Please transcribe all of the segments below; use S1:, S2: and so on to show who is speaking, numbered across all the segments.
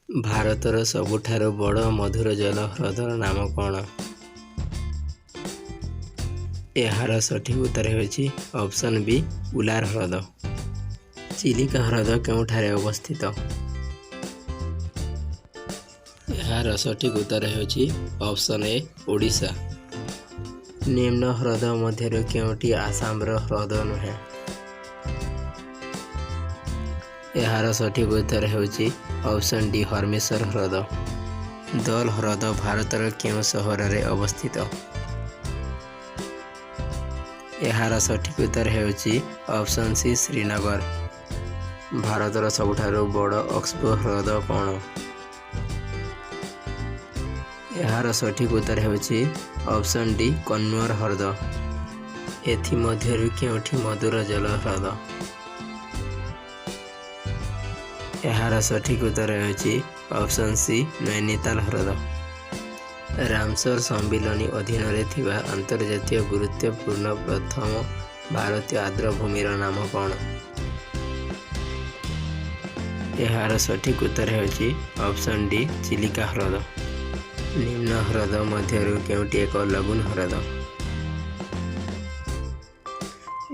S1: ଭାରତର ସବୁଠାରୁ ବଡ଼ ମଧୁର ଜଳ ହ୍ରଦର ନାମ କ'ଣ? ଏହାର ସଠିକ୍ ଉତ୍ତର ହେଉଛି ଅପସନ୍ ବି ଉଲାର ହ୍ରଦ। ଚିଲିକା ହ୍ରଦ କେଉଁଠାରେ ଅବସ୍ଥିତ? ଏହାର ସଠିକ୍ ଉତ୍ତର ହେଉଛି ଅପସନ୍ ଏ ଓଡ଼ିଶା। ନିମ୍ନ ହ୍ରଦ ମଧ୍ୟରୁ କେଉଁଟି ଆସାମର ହ୍ରଦ ନୁହେଁ? ଏହାର ସଠିକ୍ ଉତ୍ତର ହେଉଛି ଅପସନ୍ ଡି ହର୍ମେଶ୍ୱର ହ୍ରଦ। ଦଲ ହ୍ରଦ ଭାରତର କେଉଁ ସହରରେ ଅବସ୍ଥିତ? ଏହାର ସଠିକ୍ ଉତ୍ତର ହେଉଛି ଅପସନ୍ ସି ଶ୍ରୀନଗର। ଭାରତର ସବୁଠାରୁ ବଡ଼ ଅକ୍ସବୋ ହ୍ରଦ କ'ଣ? ଏହାର ସଠିକ୍ ଉତ୍ତର ହେଉଛି ଅପସନ୍ ଡି କନ୍ନୌର ହ୍ରଦ। ଏଥିମଧ୍ୟରୁ କେଉଁଠି ମଧୁର ଜଳ ହ୍ରଦ? ଏହାର ସଠିକ୍ ଉତ୍ତର ହେଉଛି ଅପସନ୍ ସି ନୈନିତାଲ ହ୍ରଦ। ରାମସର ସମ୍ମିଳନୀ ଅଧୀନରେ ଥିବା ଆନ୍ତର୍ଜାତୀୟ ଗୁରୁତ୍ୱପୂର୍ଣ୍ଣ ପ୍ରଥମ ଭାରତୀୟ ଆର୍ଦ୍ରଭୂମିର ନାମ କ'ଣ? ଏହାର ସଠିକ୍ ଉତ୍ତର ହେଉଛି ଅପସନ୍ ଡି ଚିଲିକା ହ୍ରଦ। ନିମ୍ନ ହ୍ରଦ ମଧ୍ୟରୁ କେଉଁଟି ଏକ ଲଗୁନ୍ ହ୍ରଦ?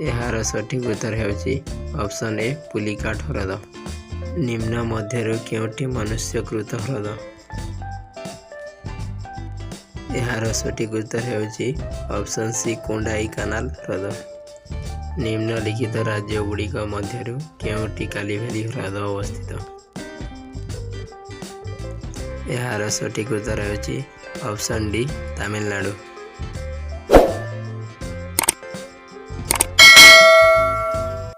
S1: ଏହାର ସଠିକ୍ ଉତ୍ତର ହେଉଛି ଅପସନ୍ ଏ ପୁଲିକାଟ ହ୍ରଦ। ନିମ୍ନ ମଧ୍ୟରୁ କେଉଁଟି ମନୁଷ୍ୟକୃତ ହ୍ରଦ? ଏହାର ସଠିକ୍ ଉତ୍ତର ହେଉଛି ଅପସନ୍ ସି କୋଣ୍ଡାଇ କାନାଲ ହ୍ରଦ। ନିମ୍ନଲିଖିତ ରାଜ୍ୟଗୁଡ଼ିକ ମଧ୍ୟରୁ କେଉଁଟି କାଲିଭାଲି ହ୍ରଦ ଅବସ୍ଥିତ? ଏହାର ସଠିକ୍ ଉତ୍ତର ହେଉଛି ଅପସନ୍ ଡି ତାମିଲନାଡୁ।